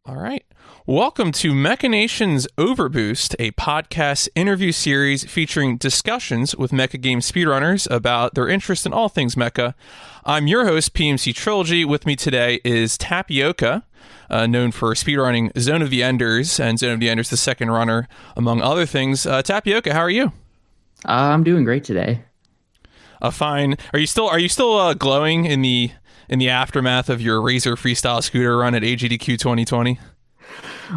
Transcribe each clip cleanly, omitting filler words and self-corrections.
All right. Welcome to Mechinations OverBoost, a podcast interview series featuring discussions with mecha game speedrunners about their interest in all things mecha. I'm your host, pmcTRILOGY. With me today is Tapioca, known for speedrunning Zone of the Enders and Zone of the Enders, the second runner, among other things. Tapioca, how are you? I'm doing great today. Fine. Are you still glowing in the aftermath of your Razor freestyle scooter run at AGDQ 2020?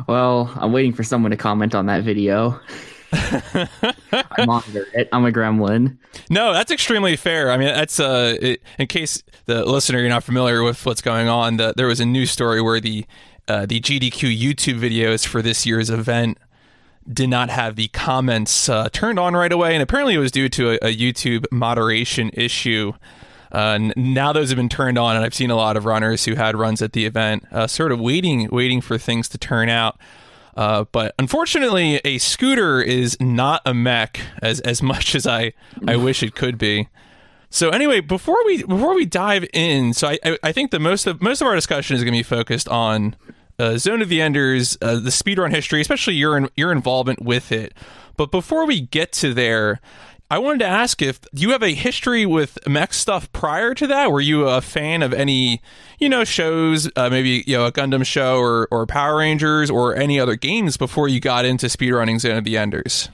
Well, I'm waiting for someone to comment on that video. I monitor it. I'm a gremlin. No, that's extremely fair. I mean, that's in case the listener you're not familiar with what's going on. There was a news story where the GDQ YouTube videos for this year's event did not have the comments turned on right away, and apparently it was due to a YouTube moderation issue. Now those have been turned on, and I've seen a lot of runners who had runs at the event sort of waiting for things to turn out. But unfortunately, a scooter is not a mech as much as I wish it could be. So anyway, before we dive in, so I think the most of our discussion is going to be focused on Zone of the Enders, the speedrun history, especially your involvement with it. But before we get to there, I wanted to ask if you have a history with mech stuff prior to that. Were you a fan of any, shows, maybe, a Gundam show or Power Rangers or any other games before you got into speedrunning Zone of the Enders?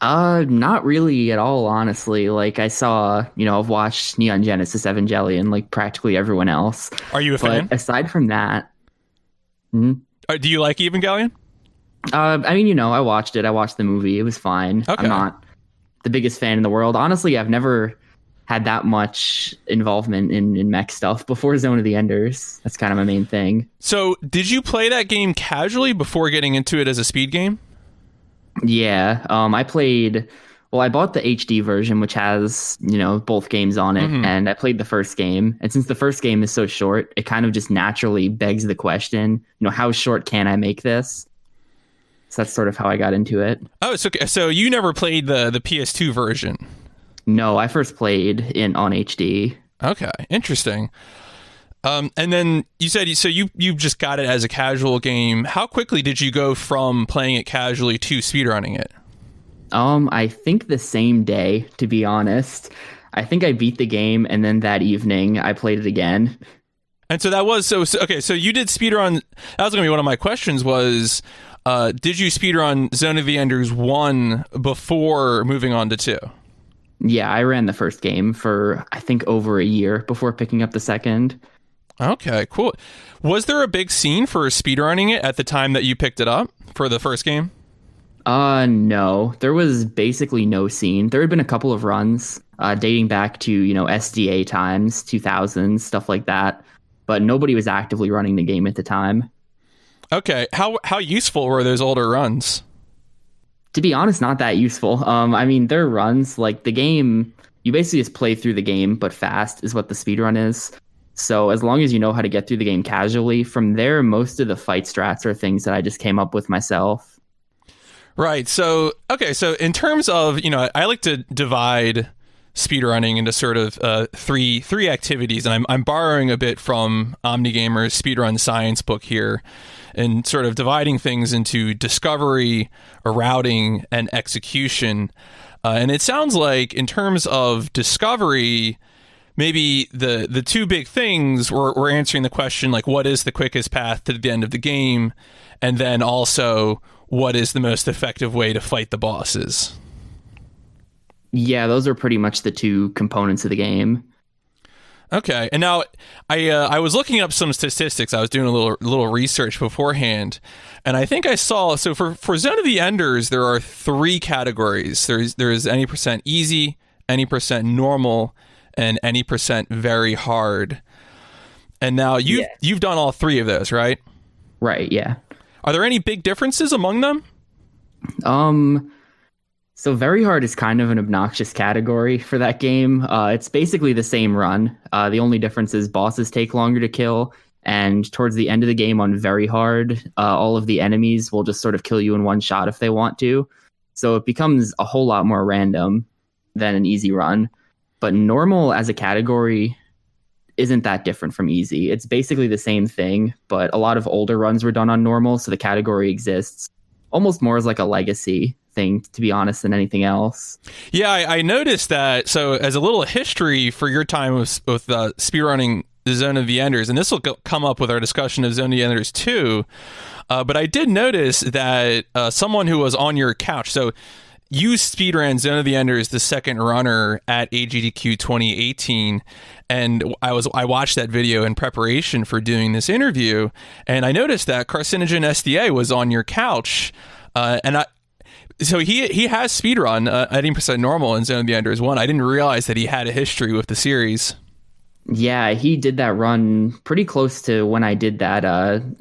Not really at all, honestly. Like, I saw, I've watched Neon Genesis Evangelion like practically everyone else. Are you a fan? But aside from that... Do you like Evangelion? I watched it. I watched the movie. It was fine. Okay. I'm not the biggest fan in the world. Honestly, I've never had that much involvement in mech stuff before Zone of the Enders. That's kind of my main thing. So, did you play that game casually before getting into it as a speed game? Yeah. I bought the HD version, which has, both games on it, and I played the first game. And since the first game is so short, it kind of just naturally begs the question, how short can I make this? So that's sort of how I got into it. Oh, so you never played the PS2 version? No, I first played on HD. Okay, interesting. And then you said you just got it as a casual game. How quickly did you go from playing it casually to speedrunning it? I think the same day, to be honest. I think I beat the game, and then that evening I played it again. And so that was okay. So you did speedrun. That was going to be one of my questions. Was did you speedrun Zone of the Enders 1 before moving on to 2? Yeah, I ran the first game for I think over a year before picking up the second. Okay, cool. Was there a big scene for speedrunning it at the time that you picked it up for the first game? No. There was basically no scene. There had been a couple of runs dating back to, SDA times, 2000s, stuff like that. But nobody was actively running the game at the time. Okay. How useful were those older runs? To be honest, not that useful. They're runs. Like, the game, you basically just play through the game, but fast is what the speedrun is. So as long as you know how to get through the game casually, from there, most of the fight strats are things that I just came up with myself. Right. So, okay. So in terms of, I like to divide speedrunning into sort of three activities, and I'm borrowing a bit from OmniGamer's Speedrun Science book here, and sort of dividing things into discovery, routing, and execution. And it sounds like in terms of discovery, maybe the two big things were answering the question, like, what is the quickest path to the end of the game? And then also, what is the most effective way to fight the bosses? Yeah, those are pretty much the two components of the game. Okay, and now I was looking up some statistics. I was doing a little research beforehand, and I think I saw, so for Zone of the Enders, there are 3 categories. There's any % easy, any % normal, and any % very hard. And now you've done all 3 of those, right? Right, yeah. Are there any big differences among them? So very hard is kind of an obnoxious category for that game. It's basically the same run. The only difference is bosses take longer to kill, and towards the end of the game on very hard, all of the enemies will just sort of kill you in one shot if they want to. So it becomes a whole lot more random than an easy run. But normal as a category isn't that different from easy. It's basically the same thing, but a lot of older runs were done on normal, so the category exists almost more as like a legacy thing, to be honest, than anything else. Yeah, I noticed that. So as a little history for your time with speedrunning the Zone of the Enders, and this will come up with our discussion of Zone of the Enders 2, but I did notice that someone who was on your couch, so you speedran Zone of the Enders, the second runner at AGDQ 2018, and I watched that video in preparation for doing this interview, and I noticed that Carcinogen SDA was on your couch, so he has speedrun 80% normal in Zone of the Enders 1. I didn't realize that he had a history with the series. Yeah, he did that run pretty close to when I did that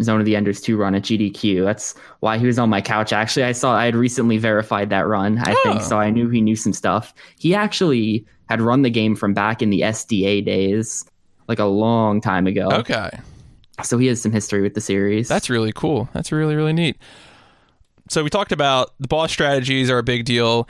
Zone of the Enders 2 run at GDQ. That's why he was on my couch. Actually, I had recently verified that run, I think, so I knew he knew some stuff. He actually had run the game from back in the SDA days, like a long time ago. Okay. So he has some history with the series. That's really cool. That's really, really neat. So we talked about the boss strategies are a big deal.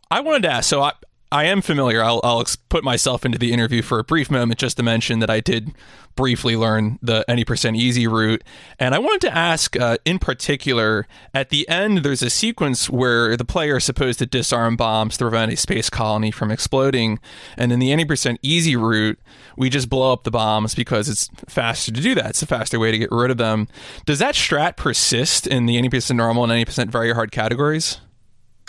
I wanted to ask, so I am familiar. I'll put myself into the interview for a brief moment just to mention that I did briefly learn the any percent easy route. And I wanted to ask, in particular, at the end, there's a sequence where the player is supposed to disarm bombs to prevent a space colony from exploding. And in the any percent easy route, we just blow up the bombs because it's faster to do that. It's a faster way to get rid of them. Does that strat persist in the any percent normal and any percent very hard categories?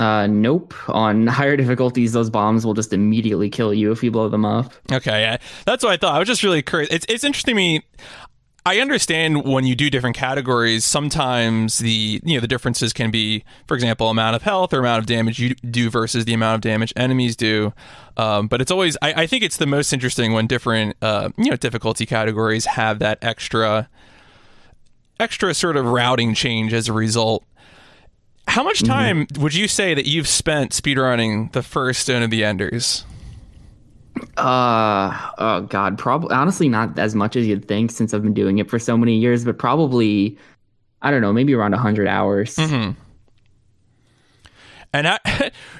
Nope. On higher difficulties, those bombs will just immediately kill you if you blow them up. Okay, yeah. That's what I thought. I was just really curious. It's interesting to me. I understand when you do different categories, sometimes the differences can be, for example, amount of health or amount of damage you do versus the amount of damage enemies do. But it's always, I think it's the most interesting when different difficulty categories have that extra sort of routing change as a result. How much time would you say that you've spent speedrunning the first Zone of the Enders? Oh God, probably honestly not as much as you'd think, since I've been doing it for so many years, but probably, I don't know, maybe around 100 hours. Mm-hmm. And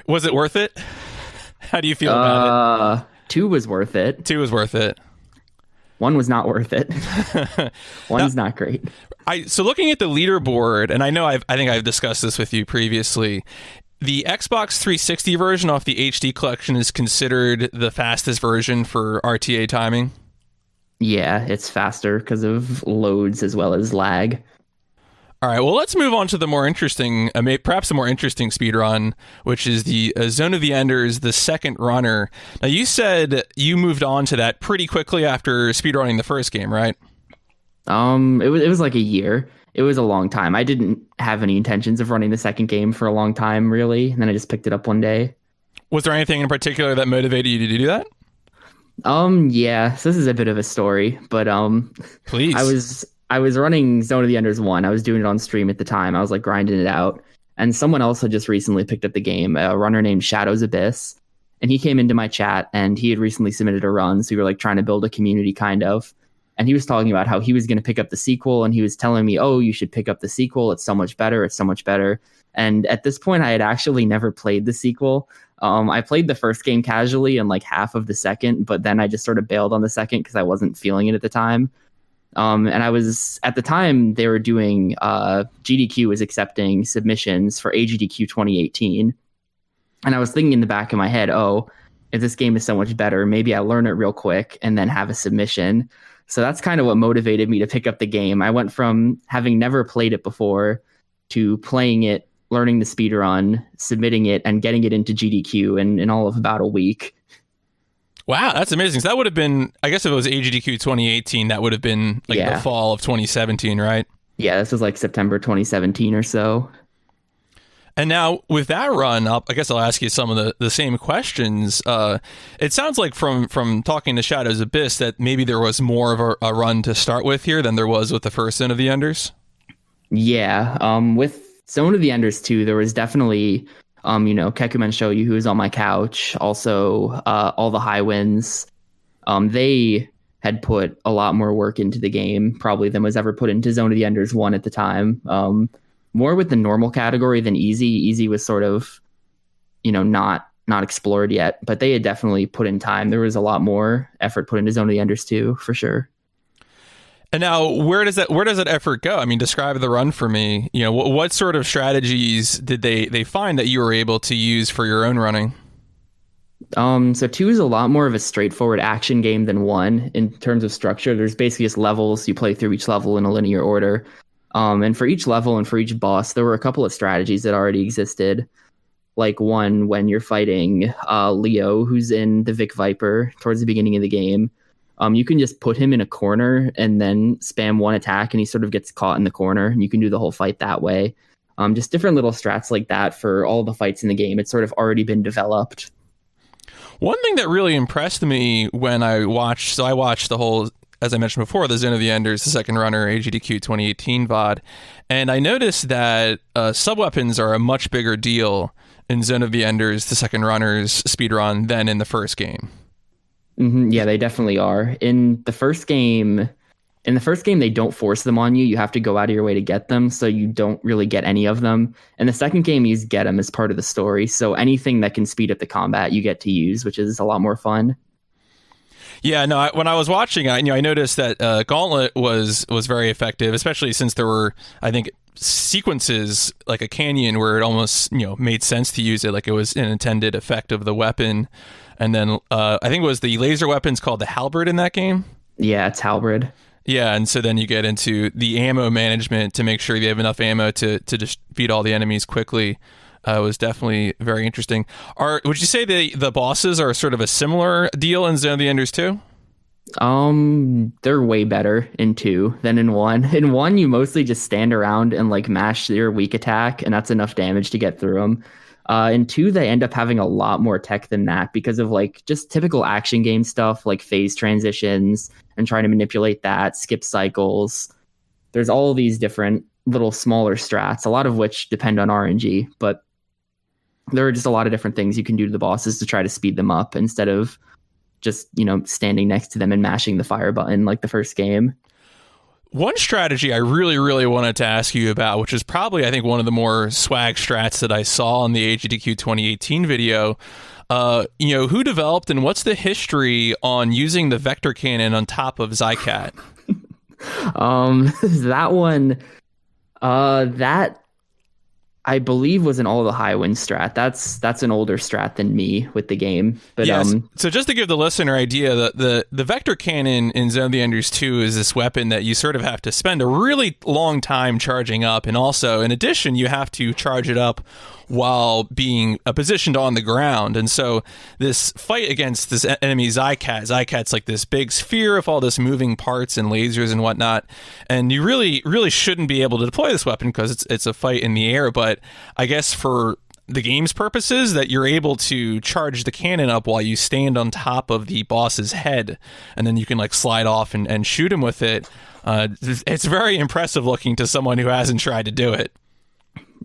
was it worth it? How do you feel about it? 2 was worth it. 2 was worth it. 1 was not worth it. One's not great. So looking at the leaderboard, and I think I've discussed this with you previously, the Xbox 360 version off the HD collection is considered the fastest version for RTA timing. Yeah, it's faster because of loads as well as lag. All right, well, let's move on to the more interesting, perhaps a more interesting speedrun, which is the Zone of the Enders, the second runner. Now, you said you moved on to that pretty quickly after speedrunning the first game, right? It was like a year. It was a long time. I didn't have any intentions of running the second game for a long time, really, and then I just picked it up one day. Was there anything in particular that motivated you to do that? Yeah, so this is a bit of a story, but please. I was running Zone of the Enders 1. I was doing it on stream at the time. I was like grinding it out. And someone else had just recently picked up the game, a runner named Shadows Abyss. And he came into my chat and he had recently submitted a run. So we were like trying to build a community kind of. And he was talking about how he was going to pick up the sequel. And he was telling me, oh, you should pick up the sequel. It's so much better. It's so much better. And at this point, I had actually never played the sequel. I played the first game casually and like half of the second, but then I just sort of bailed on the second because I wasn't feeling it at the time. And I was, at the time, they were doing, GDQ was accepting submissions for AGDQ 2018. And I was thinking in the back of my head, oh, if this game is so much better, maybe I learn it real quick and then have a submission. So that's kind of what motivated me to pick up the game. I went from having never played it before to playing it, learning the speedrun, submitting it, and getting it into GDQ in all of about a week. Wow, that's amazing. So that would have been, I guess if it was AGDQ 2018, that would have been like the fall of 2017, right? Yeah, this was like September 2017 or so. And now with that run, I guess I'll ask you some of the same questions. It sounds like from talking to Shadows Abyss that maybe there was more of a run to start with here than there was with the first Zone of the Enders. Yeah, with Zone of the Enders 2, there was definitely, Kekumen Show You, who was on my couch, also all the high winds. They had put a lot more work into the game, probably than was ever put into Zone of the Enders 1 at the time. More with the normal category than easy. Easy was sort of, not not explored yet, but they had definitely put in time. There was a lot more effort put into Zone of the Enders 2 for sure. And now, where does that effort go? I mean, describe the run for me. You know, what sort of strategies did they find that you were able to use for your own running? So 2 is a lot more of a straightforward action game than 1 in terms of structure. There's basically just levels. You play through each level in a linear order. And for each level and for each boss, there were a couple of strategies that already existed. Like one, when you're fighting Leo, who's in the Vic Viper towards the beginning of the game, you can just put him in a corner and then spam one attack and he sort of gets caught in the corner and you can do the whole fight that way. Just different little strats like that for all the fights in the game. It's sort of already been developed. One thing that really impressed me when I watched the whole, as I mentioned before, the Zone of the Enders, the Second Runner, AGDQ 2018 VOD, and I noticed that sub-weapons are a much bigger deal in Zone of the Enders, the Second Runner's speedrun, than in the first game. Mm-hmm. Yeah, they definitely are. In the first game, they don't force them on you. You have to go out of your way to get them, so you don't really get any of them. In the second game, you get them as part of the story. So anything that can speed up the combat, you get to use, which is a lot more fun. Yeah, no. When I was watching, I noticed that Gauntlet was very effective, especially since there were, I think, sequences like a canyon where it almost made sense to use it, like it was an intended effect of the weapon. And then I think it was the laser weapons called the halberd in that game. Yeah, it's halberd. Yeah, and so then you get into the ammo management to make sure you have enough ammo to just beat all the enemies quickly. It was definitely very interesting. Would you say the bosses are sort of a similar deal in Zone of the Enders 2? They're way better in 2 than in 1. In 1, you mostly just stand around and like mash your weak attack, and that's enough damage to get through them. In 2, they end up having a lot more tech than that because of like just typical action game stuff like phase transitions and trying to manipulate that, skip cycles. There's all these different little smaller strats, a lot of which depend on RNG, but there are just a lot of different things you can do to the bosses to try to speed them up instead of just, standing next to them and mashing the fire button like the first game. One strategy I really, really wanted to ask you about, which is probably, I think, one of the more swag strats that I saw in the AGDQ 2018 video, who developed and what's the history on using the vector cannon on top of Zycat? That one, that I believe was an all the high wind strat. That's an older strat than me with the game. But yes. So just to give the listener idea, the vector cannon in Zone of the Enders 2 is this weapon that you sort of have to spend a really long time charging up, and also in addition you have to charge it up while being positioned on the ground. And so this fight against this enemy Zykat's like this big sphere of all this moving parts and lasers and whatnot, and you really, really shouldn't be able to deploy this weapon because it's a fight in the air. But I guess for the game's purposes, that you're able to charge the cannon up while you stand on top of the boss's head, and then you can like slide off and shoot him with it. It's very impressive looking to someone who hasn't tried to do it.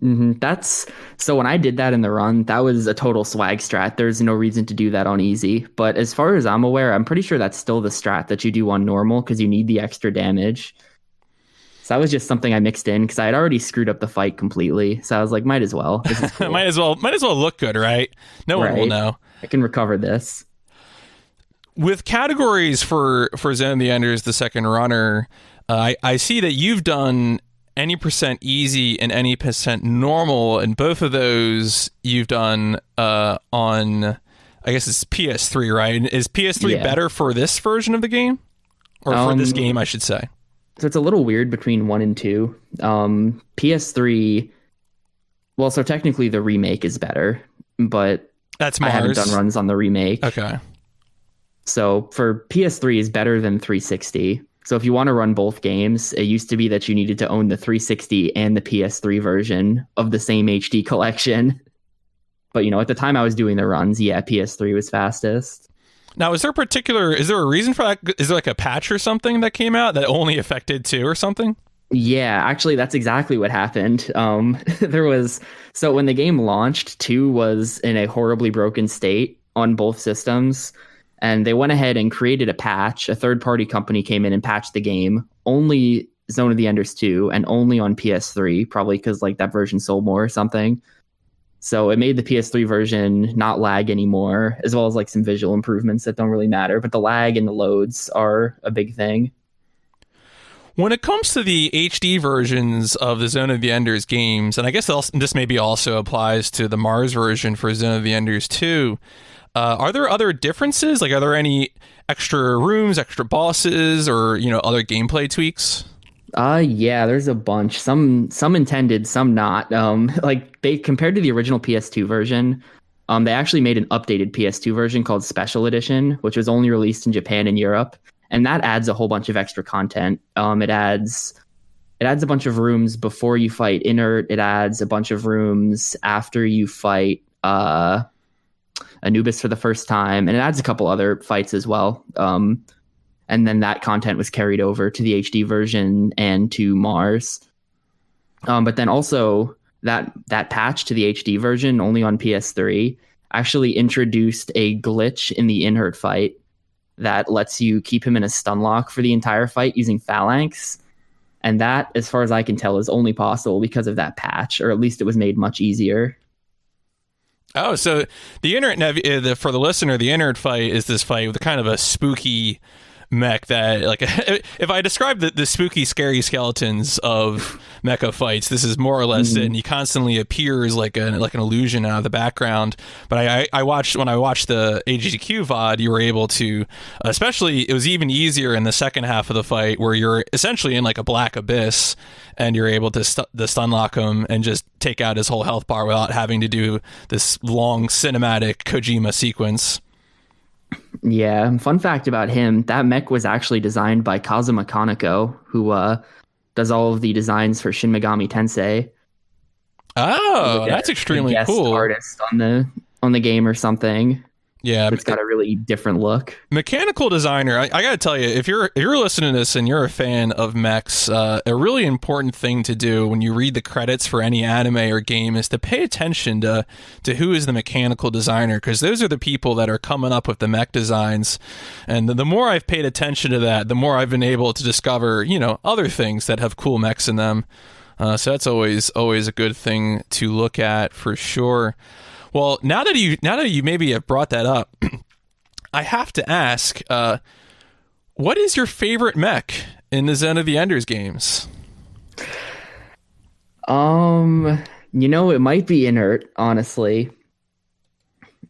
Mm-hmm. So when I did that in the run, that was a total swag strat. There's no reason to do that on easy. But as far as I'm aware, I'm pretty sure that's still the strat that you do on normal because you need the extra damage. So that was just something I mixed in because I had already screwed up the fight completely. So I was like, might as well. This is cool. might as well look good, right? No one will know. I can recover this. With categories for Zone of the Enders, the Second Runner, I see that you've done any % easy and any % normal, and both of those you've done on, I guess it's PS3, right? Is PS3 better for this version of the game? Or for this game, I should say. So it's a little weird between 1 and 2. PS3, well, so technically the remake is better, but that's Mars. I haven't done runs on the remake. Okay. So for PS3 is better than 360. So if you want to run both games, it used to be that you needed to own the 360 and the PS3 version of the same HD collection. But, at the time I was doing the runs, PS3 was fastest. Now, is there a reason for that? Is there like a patch or something that came out that only affected 2 or something? Yeah, actually, that's exactly what happened. So when the game launched, 2 was in a horribly broken state on both systems. And they went ahead and created a patch. A third-party company came in and patched the game, only Zone of the Enders 2, and only on PS3, probably because that version sold more or something. So it made the PS3 version not lag anymore, as well as like some visual improvements that don't really matter. But the lag and the loads are a big thing. When it comes to the HD versions of the Zone of the Enders games, and I guess this maybe also applies to the Mars version for Zone of the Enders 2, are there other differences? Like, are there any extra rooms, extra bosses, or, other gameplay tweaks? Yeah, there's a bunch. Some intended, some not. Like they compared to the original PS2 version, they actually made an updated PS2 version called Special Edition, which was only released in Japan and Europe. And that adds a whole bunch of extra content. It adds a bunch of rooms before you fight Inert. It adds a bunch of rooms after you fight Anubis for the first time, and it adds a couple other fights as well. And then that content was carried over to the HD version and to Mars. But then also that patch to the HD version, only on PS3, actually introduced a glitch in the Inert fight that lets you keep him in a stun lock for the entire fight using Phalanx. And that, as far as I can tell, is only possible because of that patch, or at least it was made much easier. Oh, so the Inert, for the listener, the Inert fight is this fight with kind of a spooky mech that, like, if I describe the spooky, scary skeletons of mecha fights, this is more or less it, and he constantly appears like an illusion out of the background. But when I watched the AGDQ VOD, you were able to, especially, it was even easier in the second half of the fight where you're essentially in like a black abyss, and you're able to stun lock him and just take out his whole health bar without having to do this long cinematic Kojima sequence. Yeah, fun fact about him, that mech was actually designed by Kazuma Kaneko, who does all of the designs for Shin Megami Tensei. Oh, that's extremely cool. Artist on the game or something. Yeah, it's got a really different look. Mechanical designer, I gotta tell you, if you're listening to this and you're a fan of mechs, a really important thing to do when you read the credits for any anime or game is to pay attention to who is the mechanical designer, because those are the people that are coming up with the mech designs. And the more I've paid attention to that, the more I've been able to discover, other things that have cool mechs in them. So that's always a good thing to look at for sure. Well, now that you maybe have brought that up, I have to ask, what is your favorite mech in the Zone of the Enders games? It might be Inert, honestly.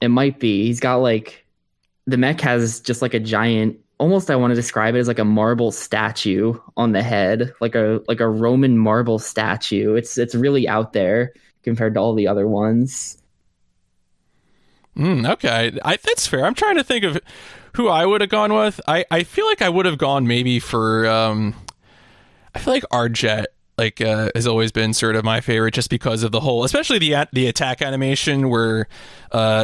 It might be. He's got the mech has just like a giant, almost I want to describe it as like a marble statue on the head, like a Roman marble statue. It's really out there compared to all the other ones. Okay, that's fair. I'm trying to think of who I would have gone with. I feel like I would have gone maybe for I feel like Arjet has always been sort of my favorite, just because of the whole, especially the attack animation where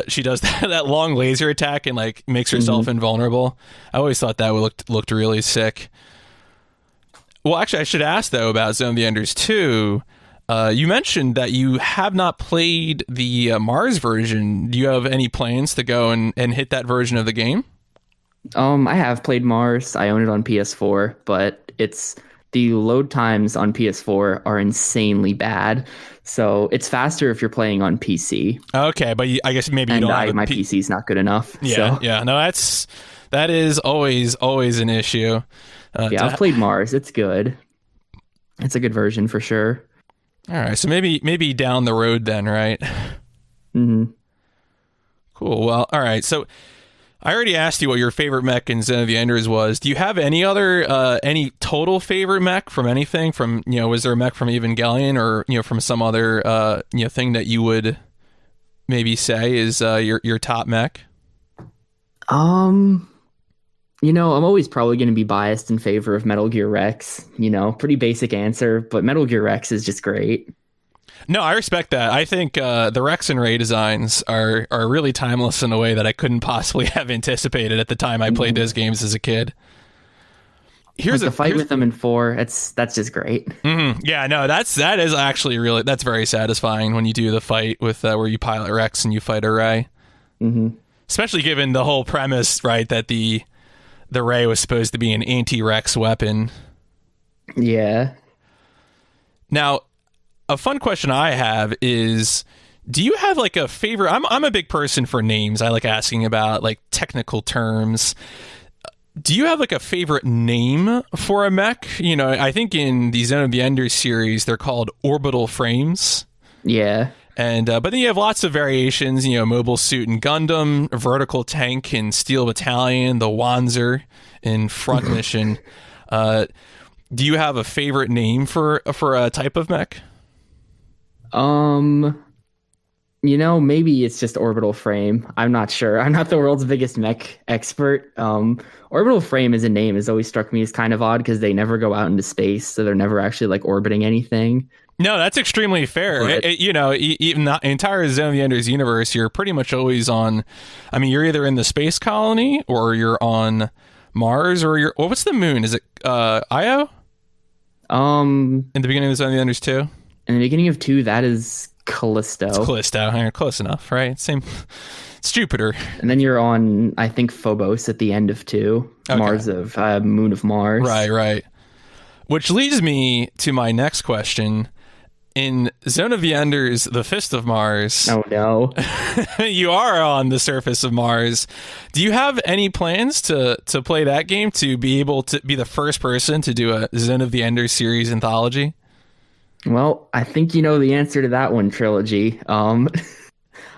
she does that long laser attack and makes herself invulnerable. I always thought that looked really sick. Well, actually, I should ask though about Zone of the Enders 2. You mentioned that you have not played the Mars version. Do you have any plans to go and hit that version of the game? I have played Mars. I own it on PS4, but the load times on PS4 are insanely bad. So it's faster if you're playing on PC. Okay, but I guess maybe you don't have my PC's not good enough. Yeah, so. Yeah. No, that is always an issue. I've played Mars. It's good. It's a good version for sure. All right, so maybe down the road then, right? Mm-hmm. Cool. Well, all right. So I already asked you what your favorite mech in Zone of the Enders was. Do you have any other any total favorite mech from anything? From was there a mech from Evangelion or from some other thing that you would maybe say is your top mech? I'm always probably going to be biased in favor of Metal Gear Rex. Pretty basic answer, but Metal Gear Rex is just great. No, I respect that. I think the Rex and Ray designs are really timeless in a way that I couldn't possibly have anticipated at the time I played those games as a kid. Here's the fight with them in 4. That's just great. Mm-hmm. Yeah, no, that is actually that's very satisfying when you do the fight with where you pilot Rex and you fight a Ray. Mm-hmm. Especially given the whole premise, right, that the Ray was supposed to be an anti-Rex weapon. Yeah. Now, a fun question I have is, Do you have like a favorite? I'm a big person for names. I like asking about like technical terms. Do you have like a favorite name for a mech? You know, I think in the Zone of the Enders series, they're called orbital frames. Yeah. And but then you have lots of variations. You know, Mobile Suit and Gundam, Vertical Tank and Steel Battalion, the Wanzer in Front Mission. Do you have a favorite name for a type of mech? You know, maybe it's just orbital frame. I'm not sure. I'm not the world's biggest mech expert. Orbital frame as a name has always struck me as kind of odd because they never go out into space, so they're never actually like orbiting anything. No, that's extremely fair. You know, even the entire Zone of the Enders universe, you're pretty much always on. I mean, you're either in the space colony or you're on Mars or you're. Well, what's the moon? Is it Io? In the beginning of Zone of the Enders 2? In the beginning of 2, that is Callisto. It's Callisto. Close enough, right? Same. It's Jupiter. And then you're on, I think, Phobos at the end of 2. Okay. Mars of Moon of Mars. Right. Which leads me to my next question. In Zone of the Enders, the Fist of Mars. Oh no. You are on the surface of Mars. Do you have any plans to play that game, to be able to be the first person to do a Zone of the Enders series anthology? Well, I think you know the answer to that one, Trilogy.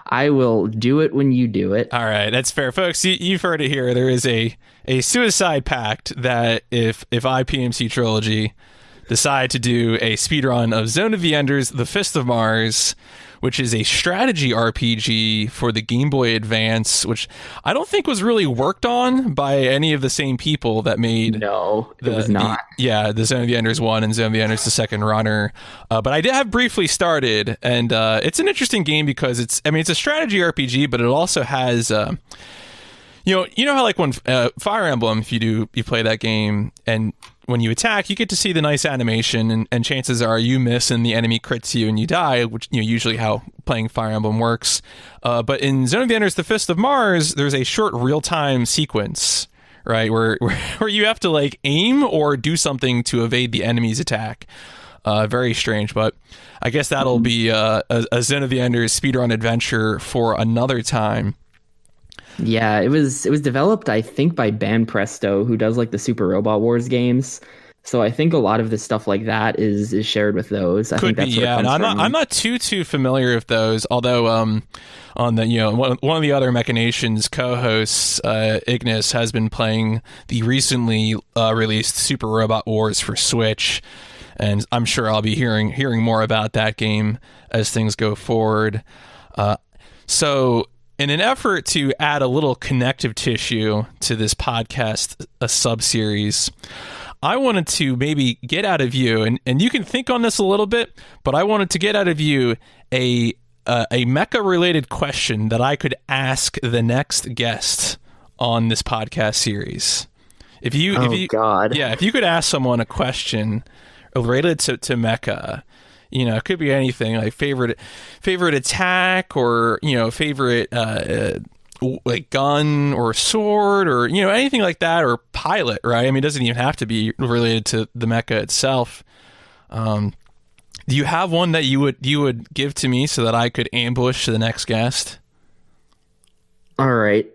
I will do it when you do it. All right, that's fair. Folks, you've heard it here. There is a suicide pact that if I, pmcTRILOGY, decide to do a speedrun of Zone of the Enders, The Fist of Mars, which is a strategy RPG for the Game Boy Advance, which I don't think was really worked on by any of the same people that made... No, it was not. The Zone of the Enders 1 and Zone of the Enders the Second Runner. But I did have briefly started, and it's an interesting game because it's a strategy RPG, but it also has... You know how like when Fire Emblem, if you play that game and when you attack, you get to see the nice animation, and chances are you miss and the enemy crits you and you die, which usually how playing Fire Emblem works. But in Zone of the Enders, The Fist of Mars, there's a short real-time sequence, right, where you have to like aim or do something to evade the enemy's attack. Very strange, but I guess that'll be a Zone of the Enders speedrun adventure for another time. Yeah, it was developed, I think, by Banpresto, who does like the Super Robot Wars games. So I think a lot of the stuff like that is shared with those. I think that's yeah. I'm not too familiar with those. Although on the one of the other Mechinations co-hosts, Ignis, has been playing the recently released Super Robot Wars for Switch, and I'm sure I'll be hearing more about that game as things go forward. So. In an effort to add a little connective tissue to this podcast, a sub-series, I wanted to maybe get out of you, and you can think on this a little bit, but I wanted to get out of you a mecha-related question that I could ask the next guest on this podcast series. If you could ask someone a question related to mecha. You know, it could be anything like favorite attack or, favorite like gun or sword or, anything like that, or pilot, right? I mean, it doesn't even have to be related to the mecha itself. Do you have one that you would give to me so that I could ambush the next guest? All right.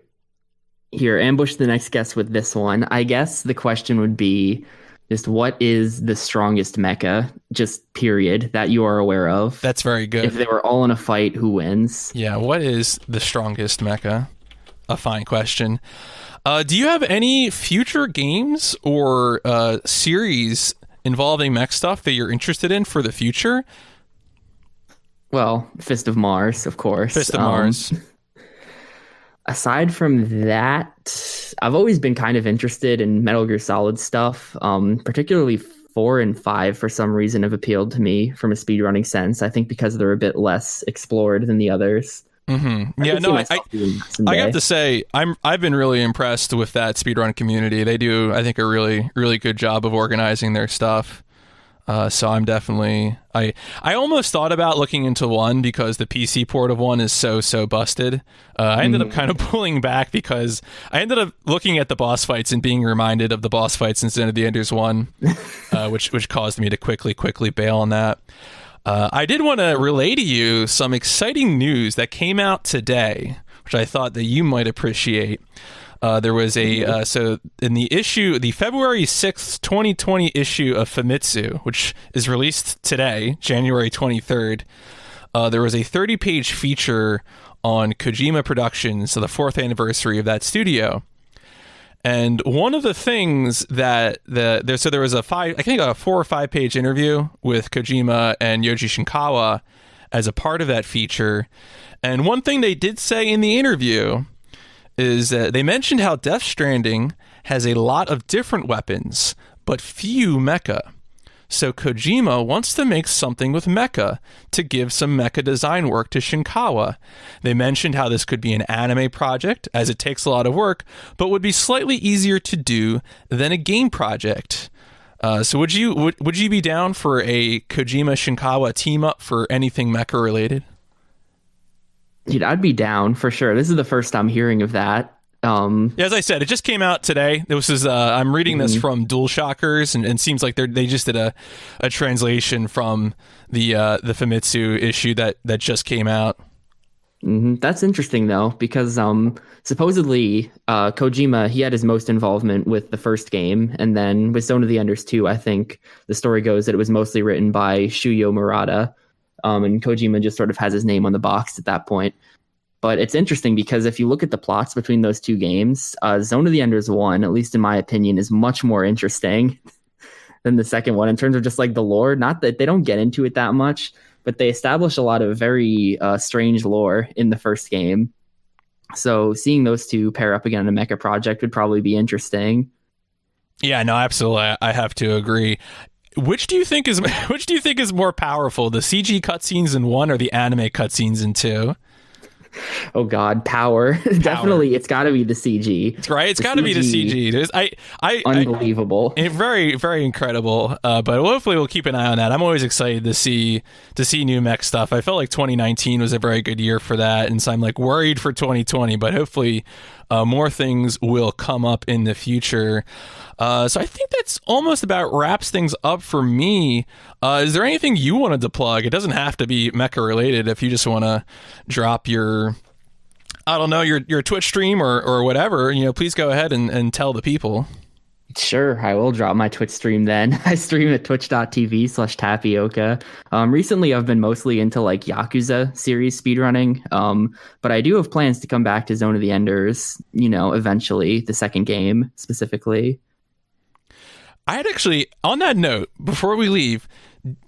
Here, ambush the next guest with this one. I guess the question would be, just what is the strongest mecha, just period, that you are aware of? That's very good. If they were all in a fight, who wins? Yeah, what is the strongest mecha? A fine question. Do you have any future games or series involving mech stuff that you're interested in for the future? Well, Fist of Mars, of course. Fist of Mars. Aside from that, I've always been kind of interested in Metal Gear Solid stuff, particularly 4 and 5 for some reason have appealed to me from a speedrunning sense. I think because they're a bit less explored than the others. Mm-hmm. Yeah, no, I have to say, I've been really impressed with that speedrun community. They do, I think, a really, really good job of organizing their stuff. So I'm definitely... I almost thought about looking into 1 because the PC port of 1 is so busted. I ended up kind of pulling back because I ended up looking at the boss fights and being reminded of the boss fights in Zone of the Enders 1, which caused me to quickly bail on that. I did want to relay to you some exciting news that came out today, which I thought that you might appreciate. There was so in the February 6th, 2020 issue of Famitsu, which is released today, January 23rd, there was a 30-page feature on Kojima Productions, so the 4th anniversary of that studio. And one of the things that there was a 4 or 5 page interview with Kojima and Yoji Shinkawa as a part of that feature. And one thing they did say in the interview is that they mentioned how Death Stranding has a lot of different weapons, but few mecha. So Kojima wants to make something with mecha to give some mecha design work to Shinkawa. They mentioned how this could be an anime project, as it takes a lot of work, but would be slightly easier to do than a game project. So would you be down for a Kojima Shinkawa team up for anything mecha related? Dude, I'd be down for sure. This is the first I'm hearing of that. As I said, it just came out today. This is I'm reading this from DualShockers, and it seems like they just did a translation from the Famitsu issue that just came out. That's interesting though, because supposedly Kojima, he had his most involvement with the first game, and then with Zone of the Enders 2, I think the story goes that it was mostly written by Shuyo Murata, and Kojima just sort of has his name on the box at that point. But it's interesting because if you look at the plots between those two games, Zone of the Enders 1, at least in my opinion, is much more interesting than the second one in terms of just like the lore. Not that they don't get into it that much, but they establish a lot of very strange lore in the first game. So seeing those two pair up again in a mecha project would probably be interesting. Yeah, no, absolutely. I have to agree. Which do you think is more powerful, the CG cutscenes in 1 or the anime cutscenes in 2? Oh God, power. Definitely, it's got to be the CG. It's right. It's got to be the CG. Unbelievable. Very, very incredible. But hopefully, we'll keep an eye on that. I'm always excited to see new mech stuff. I felt like 2019 was a very good year for that, and so I'm like worried for 2020. But hopefully, more things will come up in the future. So I think that's almost about wraps things up for me. Is there anything you wanted to plug? It doesn't have to be mecha related. If you just want to drop your Twitch stream or whatever, please go ahead and tell the people. Sure, I will drop my Twitch stream then. I stream at twitch.tv/Tapioca. Recently, I've been mostly into like Yakuza series speedrunning, but I do have plans to come back to Zone of the Enders, eventually, the second game specifically. I had actually, on that note, before we leave,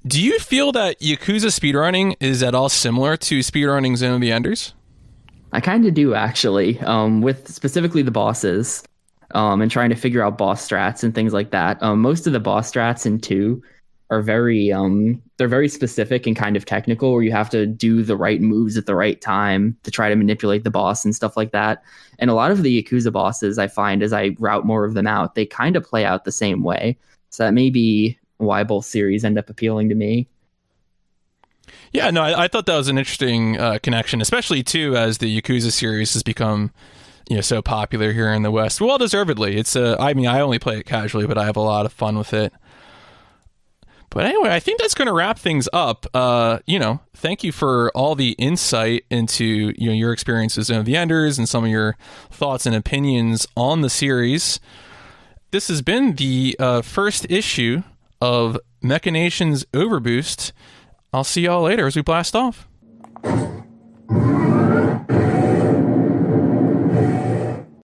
do you feel that Yakuza speedrunning is at all similar to speedrunning Zone of the Enders? I kind of do, actually, with specifically the bosses, and trying to figure out boss strats and things like that. Most of the boss strats in 2 are they're very specific and kind of technical, where you have to do the right moves at the right time to try to manipulate the boss and stuff like that. And a lot of the Yakuza bosses, I find, as I route more of them out, they kind of play out the same way. So that may be why both series end up appealing to me. Yeah, no, I thought that was an interesting connection, especially too as the Yakuza series has become so popular here in the West. Well, deservedly. It's I only play it casually, but I have a lot of fun with it. But anyway, I think that's going to wrap things up. Thank you for all the insight into your experiences in the Enders and some of your thoughts and opinions on the series. This has been the first issue of Mechinations OverBoost. I'll see y'all later as we blast off.